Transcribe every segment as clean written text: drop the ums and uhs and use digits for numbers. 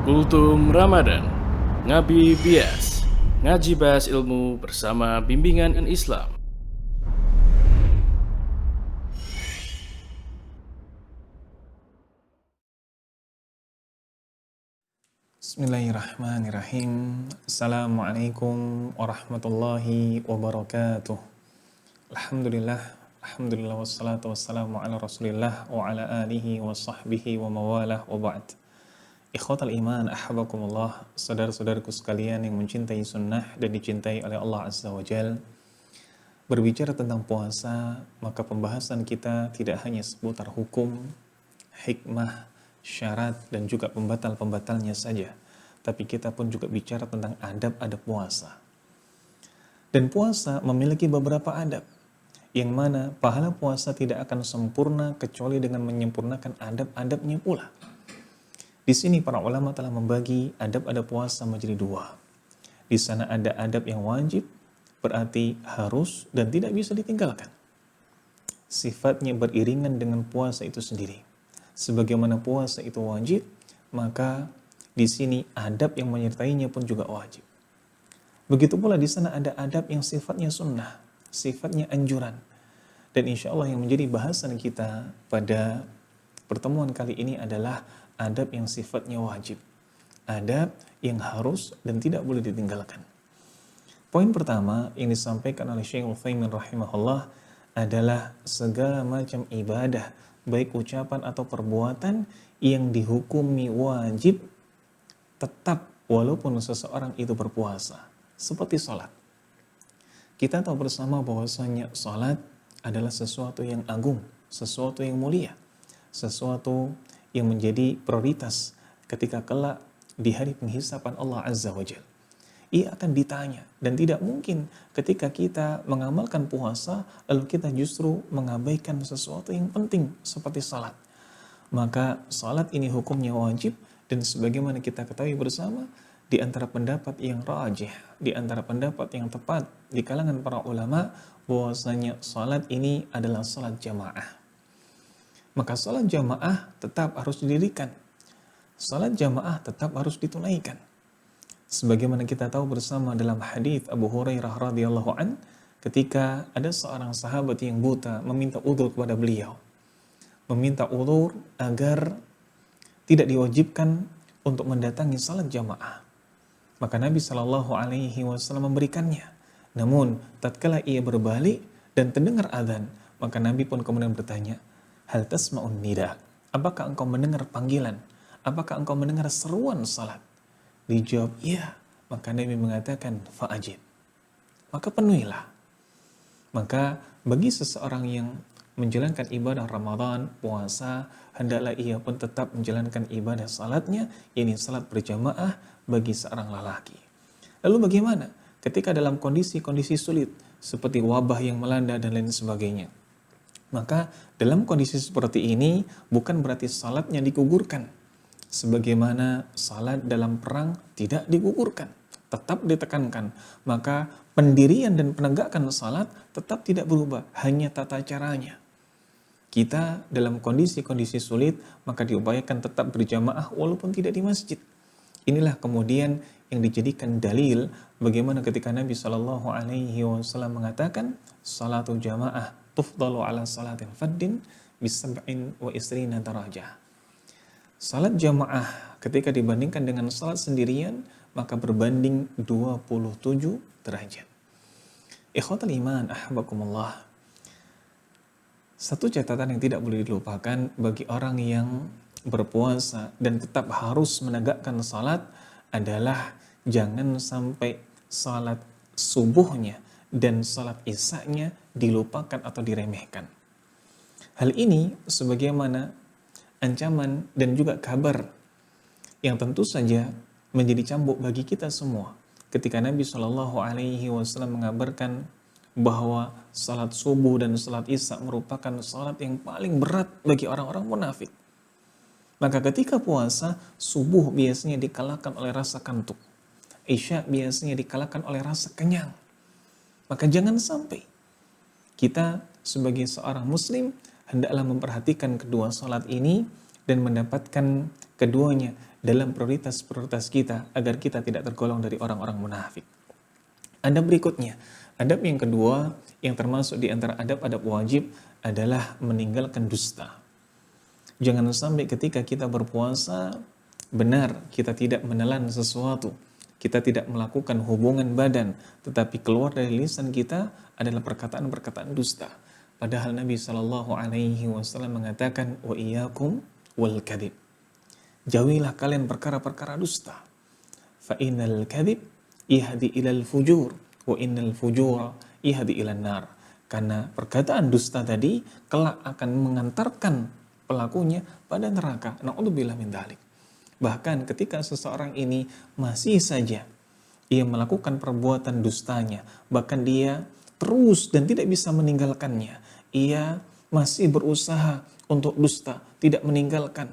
Kultum Ramadan, Ngabi Bias, ngaji bahas ilmu bersama bimbingan Islam. Bismillahirrahmanirrahim. Assalamualaikum warahmatullahi wabarakatuh. Alhamdulillah wassalatu wassalamu ala rasulillah wa ala alihi wa sahbihi wa mawalah wa ba'd. Ikhwatal iman, ahbakumullah, saudara-saudaraku sekalian yang mencintai sunnah dan dicintai oleh Allah Azza wa Jal. Berbicara tentang puasa, maka pembahasan kita tidak hanya seputar hukum, hikmah, syarat, dan juga pembatal-pembatalnya saja. Tapi kita pun juga bicara tentang adab-adab puasa. Dan puasa memiliki beberapa adab, yang mana pahala puasa tidak akan sempurna kecuali dengan menyempurnakan adab-adabnya pula. Di sini para ulama telah membagi adab-adab puasa menjadi dua. Di sana ada adab yang wajib, berarti harus dan tidak bisa ditinggalkan. Sifatnya beriringan dengan puasa itu sendiri. Sebagaimana puasa itu wajib, maka di sini adab yang menyertainya pun juga wajib. Begitu pula di sana ada adab yang sifatnya sunnah, sifatnya anjuran. Dan insya Allah yang menjadi bahasan kita pada pertemuan kali ini adalah adab yang sifatnya wajib. Adab yang harus dan tidak boleh ditinggalkan. Poin pertama yang disampaikan oleh Syekh Utsaimin rahimahullah adalah segala macam ibadah, baik ucapan atau perbuatan yang dihukumi wajib tetap walaupun seseorang itu berpuasa. Seperti sholat. Kita tahu bersama bahwasanya sholat adalah sesuatu yang agung, sesuatu yang mulia, sesuatu yang menjadi prioritas ketika kelak di hari penghisapan Allah Azza wa Jalla. Ia akan ditanya, dan tidak mungkin ketika kita mengamalkan puasa lalu kita justru mengabaikan sesuatu yang penting seperti salat. Maka salat ini hukumnya wajib, dan sebagaimana kita ketahui bersama di antara pendapat yang rajih, di antara pendapat yang tepat di kalangan para ulama bahwasanya salat ini adalah salat jamaah. Maka salat jamaah tetap harus didirikan. Salat jamaah tetap harus ditunaikan. Sebagaimana kita tahu bersama dalam hadis Abu Hurairah radhiyallahu an, ketika ada seorang sahabat yang buta meminta udzur kepada beliau, meminta udzur agar tidak diwajibkan untuk mendatangi salat jamaah. Maka Nabi Shallallahu Alaihi Wasallam memberikannya. Namun tatkala ia berbalik dan terdengar azan, maka Nabi pun kemudian bertanya, hal tasma'un nida? Apakah engkau mendengar panggilan? Apakah engkau mendengar seruan salat? Dijawab, iya. Maka Nabi mengatakan, fa'ajib. Maka penuhilah. Maka bagi seseorang yang menjalankan ibadah Ramadan, puasa, hendaklah ia pun tetap menjalankan ibadah salatnya, yakni salat berjamaah bagi seorang lelaki. Lalu bagaimana? Ketika dalam kondisi-kondisi sulit, seperti wabah yang melanda dan lain sebagainya. Maka dalam kondisi seperti ini, bukan berarti salatnya digugurkan. Sebagaimana salat dalam perang tidak digugurkan, tetap ditekankan. Maka pendirian dan penegakan salat tetap tidak berubah, hanya tata caranya. Kita dalam kondisi-kondisi sulit, maka diupayakan tetap berjamaah walaupun tidak di masjid. Inilah kemudian yang dijadikan dalil bagaimana ketika Nabi Shallallahu Alaihi Wasallam mengatakan, salatul jamaah tufdalu ala salatin faddin bisab'in wa isrina darajah. Salat jamaah ketika dibandingkan dengan salat sendirian, maka berbanding 27 derajat. Ikhwatal iman, ahbakumullah. Satu catatan yang tidak boleh dilupakan bagi orang yang berpuasa dan tetap harus menegakkan salat adalah jangan sampai salat subuhnya dan salat isya-nya dilupakan atau diremehkan. Hal ini sebagaimana ancaman dan juga kabar yang tentu saja menjadi cambuk bagi kita semua. Ketika Nabi Shallallahu Alaihi Wasallam mengabarkan bahwa salat subuh dan salat isya merupakan salat yang paling berat bagi orang-orang munafik. Maka ketika puasa, subuh biasanya dikalahkan oleh rasa kantuk. Isya biasanya dikalahkan oleh rasa kenyang. Maka jangan sampai kita sebagai seorang muslim hendaklah memperhatikan kedua salat ini dan mendapatkan keduanya dalam prioritas-prioritas kita agar kita tidak tergolong dari orang-orang munafik. Adab berikutnya, adab yang kedua yang termasuk di antara adab-adab wajib adalah meninggalkan dusta. Jangan sampai ketika kita berpuasa, benar kita tidak menelan sesuatu, kita tidak melakukan hubungan badan, tetapi keluar dari lisan kita adalah perkataan-perkataan dusta. Padahal Nabi SAW mengatakan, wa iyyakum wal kadhib. Jauhilah kalian perkara-perkara dusta. Fa innal kadhib yahdi ilal fujur, wa innal fujura yahdi ilan nar. Karena perkataan dusta tadi kelak akan mengantarkan pelakunya pada neraka. Na'udzubillah min dzalik. Bahkan ketika seseorang ini masih saja ia melakukan perbuatan dustanya, bahkan dia terus dan tidak bisa meninggalkannya, ia masih berusaha untuk dusta, tidak meninggalkan,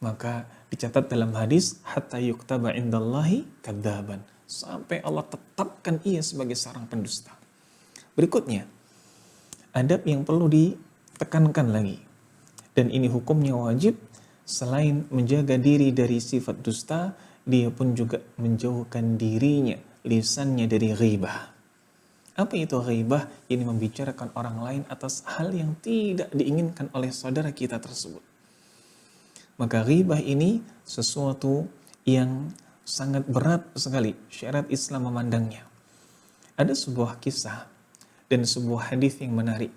maka dicatat dalam hadis hatta yuktaba indallahi kadzaban, sampai Allah tetapkan ia sebagai seorang pendusta. Berikutnya, adab yang perlu ditekankan lagi, dan ini hukumnya wajib, selain menjaga diri dari sifat dusta, dia pun juga menjauhkan dirinya, lisannya dari ghibah. Apa itu ghibah? Ini membicarakan orang lain atas hal yang tidak diinginkan oleh saudara kita tersebut. Maka ghibah ini sesuatu yang sangat berat sekali. Syariat Islam memandangnya. Ada sebuah kisah dan sebuah hadis yang menarik.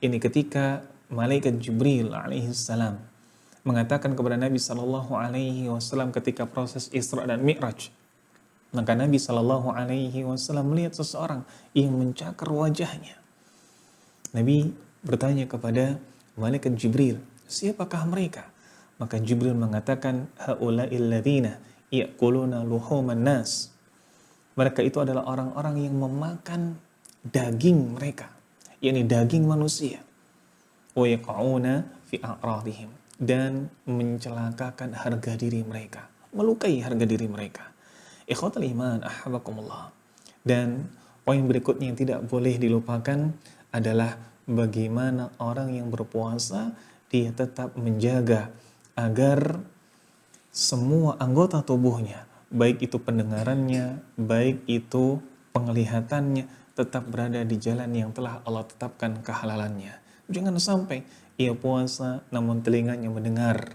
Ini ketika malaikat Jibril alaihissalam mengatakan kepada Nabi SAW ketika proses Isra dan Mi'raj. Maka Nabi SAW melihat seseorang yang mencakar wajahnya. Nabi bertanya kepada malaikat Jibril, siapakah mereka? Maka Jibril mengatakan, haula'il ladzina ya'kuluna luhuman nas. Mereka itu adalah orang-orang yang memakan daging mereka, yakni daging manusia. Wa yaqa'una fi a'radihim, dan mencelakakan harga diri mereka, melukai harga diri mereka. Ikhwatul iman, ahbakumullah. Dan poin berikutnya yang tidak boleh dilupakan adalah bagaimana orang yang berpuasa dia tetap menjaga agar semua anggota tubuhnya, baik itu pendengarannya, baik itu penglihatannya, tetap berada di jalan yang telah Allah tetapkan kehalalannya. Jangan sampai ia puasa namun telinganya mendengar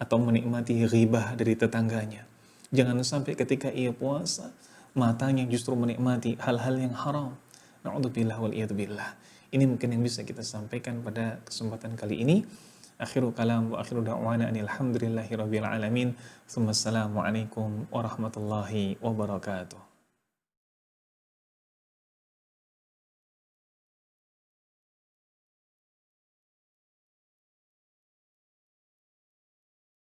atau menikmati ghibah dari tetangganya. Jangan sampai ketika ia puasa matanya justru menikmati hal-hal yang haram. Na'udzubillah wal iyadzubillah. Ini mungkin yang bisa kita sampaikan pada kesempatan kali ini. Akhiru kalam wa akhiru da'wana alhamdulillahi rabbil alamin. Assalamualaikum warahmatullahi wabarakatuh.